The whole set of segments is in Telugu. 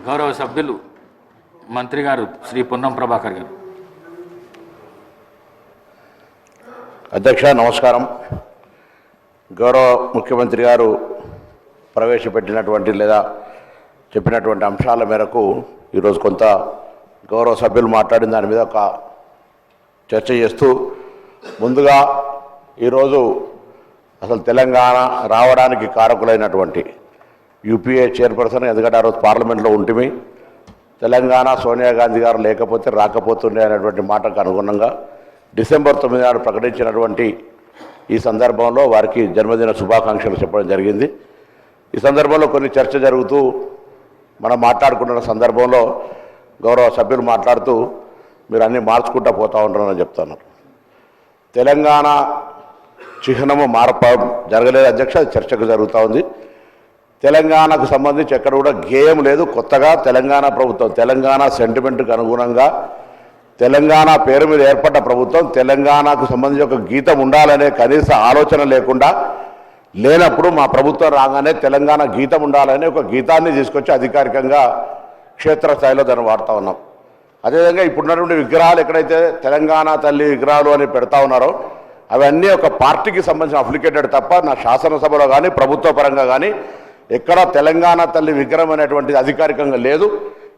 గౌరవ సభ్యులు మంత్రి గారు శ్రీ పొన్నం ప్రభాకర్ గారు. అధ్యక్ష నమస్కారం. గౌరవ ముఖ్యమంత్రి గారు ప్రవేశపెట్టినటువంటి లేదా చెప్పినటువంటి అంశాల మేరకు ఈరోజు కొంత గౌరవ సభ్యులు మాట్లాడిన దాని మీద ఒక చర్చ చేస్తూ, ముందుగా ఈరోజు అసలు తెలంగాణ రావడానికి కారకులైనటువంటి యూపీఏ చైర్పర్సన్, ఎందుకంటే ఆ రోజు పార్లమెంట్లో ఉంటిమి, తెలంగాణ సోనియా గాంధీ గారు లేకపోతే రాకపోతుండే అనేటువంటి మాటకు అనుగుణంగా డిసెంబర్ 9 నాడు ప్రకటించినటువంటి ఈ సందర్భంలో వారికి జన్మదిన శుభాకాంక్షలు చెప్పడం జరిగింది. ఈ సందర్భంలో కొన్ని చర్చ జరుగుతూ మనం మాట్లాడుకుంటున్న సందర్భంలో గౌరవ సభ్యులు మాట్లాడుతూ మీరు అన్నీ మార్చుకుంటూ పోతూ ఉంటారని చెప్తున్నారు. తెలంగాణ చిహ్నము జరగలేదు అధ్యక్ష, అది చర్చకు జరుగుతూ ఉంది. తెలంగాణకు సంబంధించి ఎక్కడ కూడా గేయం లేదు. కొత్తగా తెలంగాణ ప్రభుత్వం తెలంగాణ సెంటిమెంట్కి అనుగుణంగా తెలంగాణ పేరు మీద ఏర్పడ్డ ప్రభుత్వం తెలంగాణకు సంబంధించి ఒక గీతం ఉండాలనే కనీస ఆలోచన లేనప్పుడు మా ప్రభుత్వం రాగానే తెలంగాణ గీతం ఉండాలనే ఒక గీతాన్ని తీసుకొచ్చి అధికారికంగా క్షేత్రస్థాయిలో దాన్ని వాడుతూ ఉన్నాం. అదేవిధంగా ఇప్పుడున్నటువంటి విగ్రహాలు ఎక్కడైతే తెలంగాణ తల్లి విగ్రహాలు అని పెడతా ఉన్నారో అవన్నీ ఒక పార్టీకి సంబంధించిన అప్లికేటెడ్ తప్ప నా శాసనసభలో కానీ ప్రభుత్వ పరంగా కానీ ఎక్కడ తెలంగాణ తల్లి విగ్రహం అనేటువంటిది అధికారికంగా లేదు.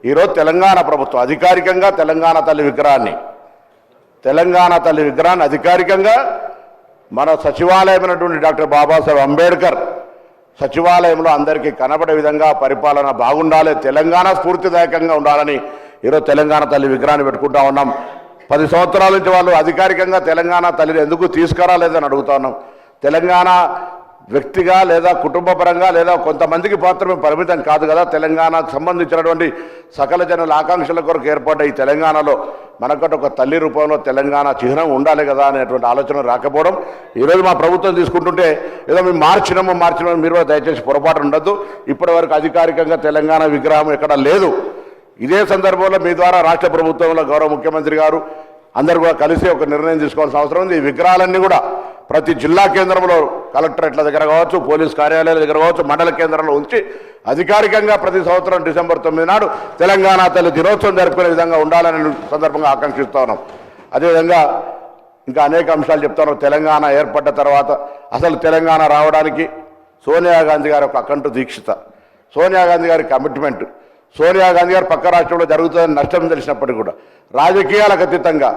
ఈరోజు తెలంగాణ ప్రభుత్వం అధికారికంగా తెలంగాణ తల్లి విగ్రహాన్ని అధికారికంగా మన సచివాలయమైనటువంటి డాక్టర్ బాబాసాహెబ్ అంబేద్కర్ సచివాలయంలో అందరికీ కనబడే విధంగా పరిపాలన బాగుండాలి, తెలంగాణ స్ఫూర్తిదాయకంగా ఉండాలని ఈరోజు తెలంగాణ తల్లి విగ్రహాన్ని పెట్టుకుంటా ఉన్నాం. 10 సంవత్సరాల నుంచి వాళ్ళు అధికారికంగా తెలంగాణ తల్లిని ఎందుకు తీసుకురాలేదని అడుగుతా ఉన్నాం. తెలంగాణ వ్యక్తిగా లేదా కుటుంబ పరంగా లేదా కొంతమందికి మాత్రమే పరిమితం కాదు కదా. తెలంగాణకు సంబంధించినటువంటి సకల జనుల ఆకాంక్షల కొరకు ఏర్పడ్డ ఈ తెలంగాణలో మనకంటే ఒక తల్లి రూపంలో తెలంగాణ చిహ్నం ఉండాలి కదా అనేటువంటి ఆలోచన రాకపోవడం ఈరోజు మా ప్రభుత్వం తీసుకుంటుంటే ఏదో మేము మార్చినాము మీరు కూడా దయచేసి పొరపాటు ఉండద్దు. ఇప్పటి వరకు అధికారికంగా తెలంగాణ విగ్రహం ఎక్కడ లేదు. ఇదే సందర్భంలో మీ ద్వారా రాష్ట్ర ప్రభుత్వంలో గౌరవ ముఖ్యమంత్రి గారు అందరూ కూడా కలిసి ఒక నిర్ణయం తీసుకోవాల్సిన అవసరం ఉంది. ఈ విగ్రహాలన్నీ కూడా ప్రతి జిల్లా కేంద్రంలో కలెక్టరేట్ల దగ్గర కావచ్చు, పోలీస్ కార్యాలయాల దగ్గర కావచ్చు, మండల కేంద్రంలో ఉంచి అధికారికంగా ప్రతి సంవత్సరం డిసెంబర్ 9 నాడు తెలంగాణ తల్లి దినోత్సవం జరుపుకునే విధంగా ఉండాలని సందర్భంగా ఆకాంక్షిస్తూ ఉన్నాం. అదేవిధంగా ఇంకా అనేక అంశాలు చెప్తాను. తెలంగాణ ఏర్పడ్డ తర్వాత అసలు తెలంగాణ రావడానికి సోనియా గాంధీ గారి ఒక అకంఠ దీక్షిత, సోనియా గాంధీ గారి కమిట్మెంట్, సోనియా గాంధీ గారు పక్క రాష్ట్రంలో జరుగుతుందని నష్టం తెలిసినప్పటికీ కూడా రాజకీయాలకు అతీతంగా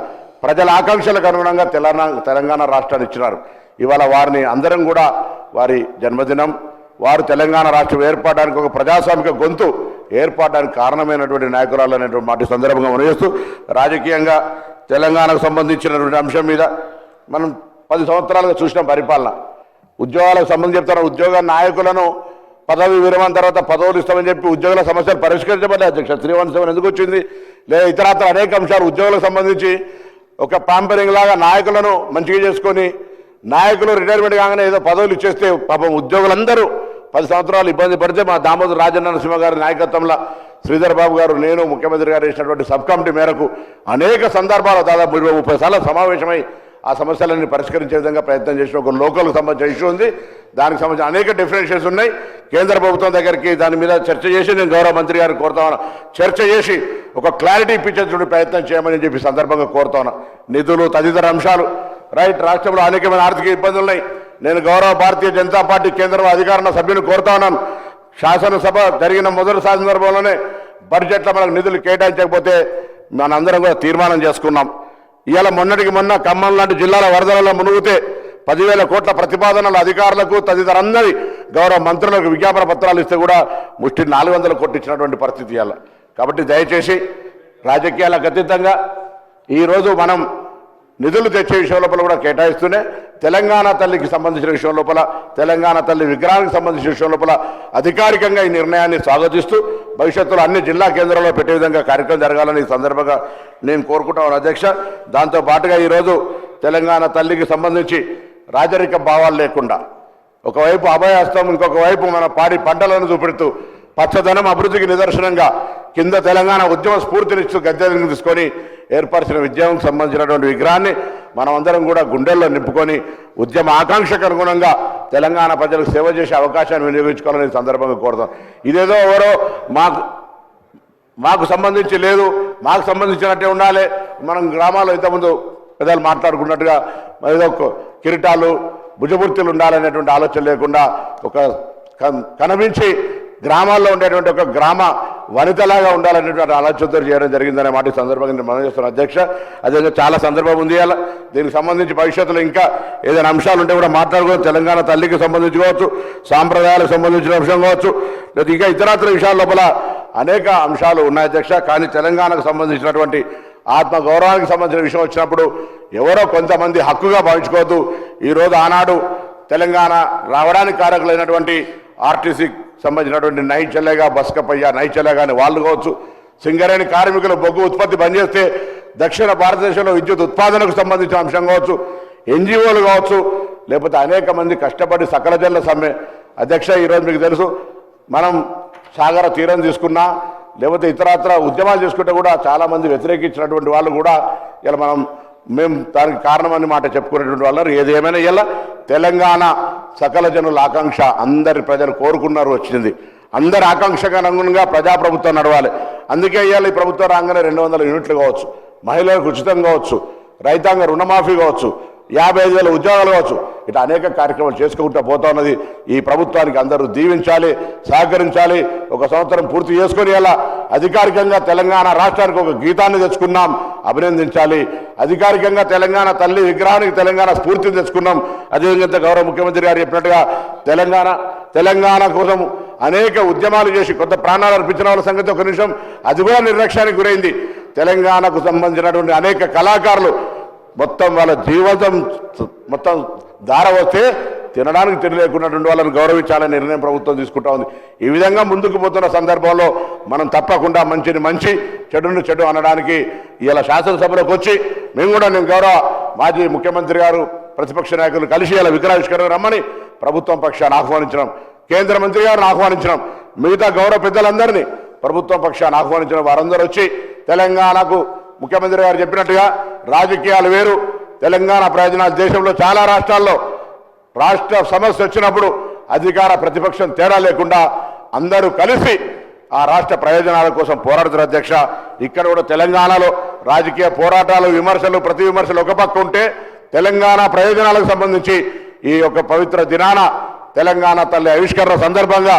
ప్రజల ఆకాంక్షలకు అనుగుణంగా తెలంగాణ రాష్ట్రాన్ని ఇచ్చినారు. ఇవాళ వారిని అందరం కూడా వారి జన్మదినం, వారు తెలంగాణ రాష్ట్రం ఏర్పడడానికి ఒక ప్రజాస్వామిక గొంతు ఏర్పడడానికి కారణమైనటువంటి నాయకురాలు అనేటువంటి మాట సందర్భంగా మనవేస్తూ, రాజకీయంగా తెలంగాణకు సంబంధించినటువంటి అంశం మీద మనం 10 సంవత్సరాలుగా చూసిన పరిపాలన, ఉద్యోగాలకు సంబంధించి చెప్తారు. ఉద్యోగ నాయకులను పదవి విరమణ తర్వాత పదవులు ఇస్తామని చెప్పి ఉద్యోగుల సమస్యలు పరిష్కరించబడ్డాయి అధ్యక్ష. 317 ఎందుకు వచ్చింది? లేదా ఇతరత్ర అనేక అంశాలు ఉద్యోగులకు సంబంధించి ఒక పాంపరింగ్ లాగా నాయకులను మంచిగా చేసుకొని నాయకులు రిటైర్మెంట్ కాగానే ఏదో పదవులు ఇచ్చేస్తే పాపం ఉద్యోగులందరూ 10 సంవత్సరాలు ఇబ్బంది పడితే మా దామోదర్ రాజనరసింహ గారి నాయకత్వంలో శ్రీధర్ బాబు గారు, నేను, ముఖ్యమంత్రి గారు వేసినటువంటి సబ్ కమిటీ మేరకు అనేక సందర్భాలు దాదాపు 20-30 సార్లు సమావేశమై ఆ సమస్యలన్నీ పరిష్కరించే విధంగా ప్రయత్నం చేసిన ఒక లోకల్కి సంబంధించిన ఇష్యూ ఉంది. దానికి సంబంధించి అనేక డిఫరెన్షియేషన్స్ ఉన్నాయి. కేంద్ర ప్రభుత్వం దగ్గరికి దాని మీద చర్చ చేసి నేను గౌరవ మంత్రి గారిని కోరుతాను, చర్చ చేసి ఒక క్లారిటీ ఇప్పించేటువంటి ప్రయత్నం చేయమని చెప్పి సందర్భంగా కోరుతాను. నిధులు తదితర అంశాలు రైట్, రాష్ట్రంలో అనేకమైన ఆర్థిక ఇబ్బందులు ఉన్నాయి. నేను గౌరవ భారతీయ జనతా పార్టీ కేంద్ర అధికార సభ్యులు కోరుతా ఉన్నాను, శాసనసభ జరిగిన మొదటి సందర్భంలోనే బడ్జెట్లో మనకు నిధులు కేటాయించకపోతే మనందరం కూడా తీర్మానం చేసుకున్నాం. ఇవాళ మొన్నటికి మొన్న ఖమ్మం లాంటి జిల్లాల వరదలలో మునుగుతే 10,000 కోట్ల ప్రతిపాదనలు అధికారులకు తదితరందరి గౌరవ మంత్రులకు విజ్ఞాపన పత్రాలు ఇస్తే కూడా ముష్టి 400 కోట్లు ఇచ్చినటువంటి పరిస్థితి ఇవాళ. కాబట్టి దయచేసి రాజకీయాలకు అతీతంగా ఈరోజు మనం నిధులు తెచ్చే విషయం లోపల కూడా కేటాయిస్తూనే తెలంగాణ తల్లికి సంబంధించిన విషయం లోపల, తెలంగాణ తల్లి విగ్రహానికి సంబంధించిన విషయం లోపల అధికారికంగా ఈ నిర్ణయాన్ని స్వాగతిస్తూ భవిష్యత్తులో అన్ని జిల్లా కేంద్రాల్లో పెట్టే విధంగా కార్యక్రమం జరగాలని ఈ సందర్భంగా నేను కోరుకుంటాను అధ్యక్ష. దాంతోపాటుగా ఈరోజు తెలంగాణ తల్లికి సంబంధించి రాజరిక భావాలు లేకుండా ఒకవైపు అభయహస్తం, ఇంకొక వైపు మన పాడి పంటలను చూపెడుతూ పచ్చదనం అభివృద్ధికి నిదర్శనంగా కింద తెలంగాణ ఉద్యమ స్ఫూర్తినిస్తూ గద్దెలను తీసుకొని ఏర్పరిచిన విద్యకు సంబంధించినటువంటి విగ్రహాన్ని మనమందరం కూడా గుండెల్లో నింపుకొని ఉద్యమ ఆకాంక్షకు అనుగుణంగా తెలంగాణ ప్రజలకు సేవ చేసే అవకాశాన్ని వినియోగించుకోవాలని సందర్భంగా కోరుతాం. ఇదేదో ఎవరో మాకు సంబంధించి లేదు, మాకు సంబంధించినట్టే ఉండాలి. మనం గ్రామాల్లో ఇంతకుముందు పెద్దలు మాట్లాడుకున్నట్టుగా ఏదో కిరీటాలు భుజబుర్తులు ఉండాలనేటువంటి ఆలోచన లేకుండా ఒక కనిపించి గ్రామాల్లో ఉండేటువంటి ఒక గ్రామ వనితలాగా ఉండాలనేటువంటి ఆలోచనతో చేయడం జరిగిందనే మాట ఈ సందర్భంగా నేను మనం చేస్తున్న అధ్యక్ష. అదేవిధంగా చాలా సందర్భం ఉంది అలా దీనికి సంబంధించి భవిష్యత్తులో ఇంకా ఏదైనా అంశాలు ఉంటే కూడా మాట్లాడుకోవచ్చు. తెలంగాణ తల్లికి సంబంధించి కావచ్చు, సాంప్రదాయాలకు సంబంధించిన అంశం కావచ్చు, లేదా ఇంకా ఇతరత్ర విషయాల లోపల అనేక అంశాలు ఉన్నాయి అధ్యక్ష. కానీ తెలంగాణకు సంబంధించినటువంటి ఆత్మ గౌరవానికి సంబంధించిన విషయం వచ్చినప్పుడు ఎవరో కొంతమంది హక్కుగా భావించుకోవద్దు. ఈరోజు ఆనాడు తెలంగాణ రావడానికి కారకులైనటువంటి ఆర్టీసీ సంబంధించినటువంటి నైచెల్లెగా బస్కపయ్య నైచెల్లెగా అని వాళ్ళు కావచ్చు, సింగరేణి కార్మికులు బొగ్గు ఉత్పత్తి బంద్ చేస్తే దక్షిణ భారతదేశంలో విద్యుత్ ఉత్పాదనకు సంబంధించిన అంశం కావచ్చు, ఎన్జిఓలు కావచ్చు, లేకపోతే అనేక మంది కష్టపడి సకల జనుల సమ్మె అధ్యక్ష. ఈరోజు మీకు తెలుసు, మనం సాగర తీరం తీసుకున్నా లేకపోతే ఇతరత్ర ఉద్యమాలు చేసుకుంటే కూడా చాలామంది వ్యతిరేకించినటువంటి వాళ్ళు కూడా ఇలా మేము దానికి కారణమని మాట చెప్పుకునేటువంటి వాళ్ళు. ఏది ఏమైనా ఇలా తెలంగాణ సకల జనుల ఆకాంక్ష అందరి ప్రజలు కోరుకున్నారు వచ్చింది. అందరి ఆకాంక్షకు అనుగుణంగా ప్రజాప్రభుత్వం నడవాలి. అందుకే ఇవాళ ఈ ప్రభుత్వం రాగానే 200 యూనిట్లు కావచ్చు, మహిళలకు ఉచితం కావచ్చు, రైతాంగ రుణమాఫీ కావచ్చు, 55,000 ఉద్యోగాలు కావచ్చు, ఇట్లా అనేక కార్యక్రమాలు చేసుకుంటూ పోతా ఉన్నది. ఈ ప్రభుత్వానికి అందరూ దీవించాలి, సహకరించాలి. ఒక సంవత్సరం పూర్తి చేసుకుని అలా అధికారికంగా తెలంగాణ రాష్ట్రానికి ఒక గీతాన్ని తెచ్చుకున్నాం, అభినందించాలి. అధికారికంగా తెలంగాణ తల్లి విగ్రహానికి తెలంగాణ స్ఫూర్తిని తెచ్చుకున్నాం. అదేవిధంగా గౌరవ ముఖ్యమంత్రి గారు చెప్పినట్టుగా తెలంగాణ కోసం అనేక ఉద్యమాలు చేసి కొంత ప్రాణాలు అర్పించిన వాళ్ళ సంగతి ఒక నిమిషం అది కూడా నిర్లక్ష్యానికి గురైంది. తెలంగాణకు సంబంధించినటువంటి అనేక కళాకారులు మొత్తం వాళ్ళ జీవితం మొత్తం దార వస్తే తినడానికి తెలియకున్నటువంటి వాళ్ళని గౌరవించాలనే నిర్ణయం ప్రభుత్వం తీసుకుంటా ఉంది. ఈ విధంగా ముందుకు పోతున్న సందర్భంలో మనం తప్పకుండా మంచిని మంచి, చెడుని చెడు అనడానికి ఇలా శాసనసభలోకి వచ్చి నేను గౌరవ మాజీ ముఖ్యమంత్రి గారు ప్రతిపక్ష నాయకులు కలిసి ఇలా విగ్రహావిష్కరణ రమ్మని ప్రభుత్వం పక్షాన్ని ఆహ్వానించడం, కేంద్ర మంత్రి గారిని ఆహ్వానించడం, మిగతా గౌరవ పెద్దలందరినీ ప్రభుత్వం పక్షాన్ని ఆహ్వానించడం. వారందరూ వచ్చి తెలంగాణకు ముఖ్యమంత్రి గారు చెప్పినట్టుగా రాజకీయాలు వేరు, తెలంగాణ ప్రయోజనాలు దేశంలో చాలా రాష్ట్రాల్లో రాష్ట్ర సమస్య వచ్చినప్పుడు అధికార ప్రతిపక్షం తేడా లేకుండా అందరూ కలిసి ఆ రాష్ట్ర ప్రయోజనాల కోసం పోరాడుతున్న అధ్యక్ష. ఇక్కడ కూడా తెలంగాణలో రాజకీయ పోరాటాలు, విమర్శలు, ప్రతి విమర్శలు ఒక పక్క ఉంటే తెలంగాణ ప్రయోజనాలకు సంబంధించి ఈ యొక్క పవిత్ర దినాన తెలంగాణ తల్లి ఆవిష్కరణ సందర్భంగా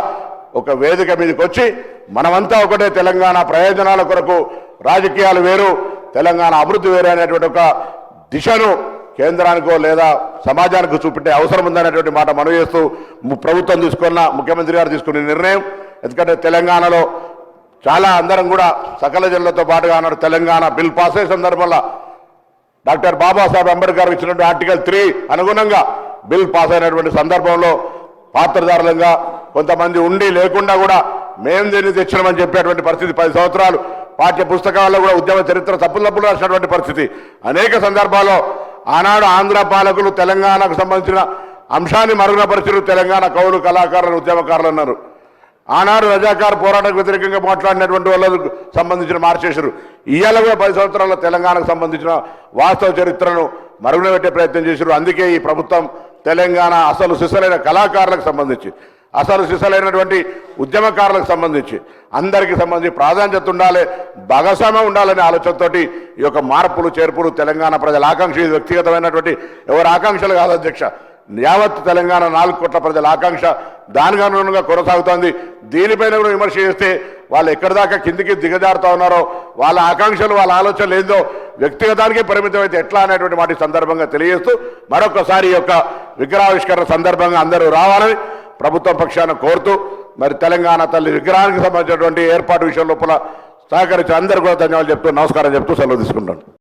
ఒక వేదిక మీదకి వచ్చి మనమంతా ఒకటే, తెలంగాణ ప్రయోజనాల కొరకు రాజకీయాలు వేరు, తెలంగాణ అభివృద్ధి వేరు అనేటువంటి ఒక దిశను కేంద్రానికో లేదా సమాజానికి చూపెట్టే అవసరం ఉందనేటువంటి మాట మనవి చేస్తూ ప్రభుత్వం తీసుకున్న, ముఖ్యమంత్రి గారు తీసుకున్న నిర్ణయం. ఎందుకంటే తెలంగాణలో చాలా అందరం కూడా సకల జనులతో పాటుగా అన్నాడు తెలంగాణ బిల్ పాస్ అయ్యే సందర్భంలో డాక్టర్ బాబాసాహెబ్ అంబేద్కర్ ఇచ్చినటువంటి ఆర్టికల్ 3 అనుగుణంగా బిల్ పాస్ అయినటువంటి సందర్భంలో పాత్రదారులంగా కొంతమంది ఉండి లేకుండా కూడా మేము దీన్ని తెచ్చినామని చెప్పేటువంటి పరిస్థితి, 10 సంవత్సరాలు పాఠ్య పుస్తకాల్లో కూడా ఉద్యమ చరిత్ర తప్పులు రాసినటువంటి పరిస్థితి. అనేక సందర్భాల్లో ఆనాడు ఆంధ్ర పాలకులు తెలంగాణకు సంబంధించిన అంశాన్ని మరుగునపరిచారు. తెలంగాణ కవులు, కళాకారులు, ఉద్యమకారులు అన్నారు. ఆనాడు రజాకార్ పోరాటకు వ్యతిరేకంగా మాట్లాడినటువంటి వాళ్ళకు సంబంధించిన మార్చేశారు. ఇవాళ కూడా 10 సంవత్సరాల తెలంగాణకు సంబంధించిన వాస్తవ చరిత్రను మరుగున పెట్టే ప్రయత్నం చేశారు. అందుకే ఈ ప్రభుత్వం తెలంగాణ అసలు సిసలైన కళాకారులకు సంబంధించి, అసలు సిసలైనటువంటి ఉద్యమకారులకు సంబంధించి అందరికీ సంబంధించి ప్రాధాన్యత ఉండాలి, భాగస్వామ్యం ఉండాలనే ఆలోచనతో ఈ యొక్క మార్పులు చేర్పులు తెలంగాణ ప్రజల ఆకాంక్ష, ఇది వ్యక్తిగతమైనటువంటి ఎవరి ఆకాంక్షలు కాదు అధ్యక్ష, యావత్ తెలంగాణ 4 కోట్ల ప్రజల ఆకాంక్ష. దానికి అనుగుణంగా కొనసాగుతోంది. దీనిపైన కూడా విమర్శ చేస్తే వాళ్ళు ఎక్కడి దాకా కిందికి దిగజారుతా ఉన్నారో, వాళ్ళ ఆకాంక్షలు, వాళ్ళ ఆలోచనలు ఏందో వ్యక్తిగతానికే పరిమితం అయితే ఎట్లా అనేటువంటి మాట సందర్భంగా తెలియజేస్తూ మరొకసారి ఈ యొక్క విగ్రహావిష్కరణ సందర్భంగా అందరూ రావాలని ప్రభుత్వం పక్షాన కోరుతూ, మరి తెలంగాణ తల్లి విగ్రహానికి సంబంధించినటువంటి ఏర్పాటు విషయం లోపల సహకరించి అందరూ కూడా ధన్యవాదాలు చెప్తూ, నమస్కారం చెప్తూ సెలవు తీసుకుంటాను.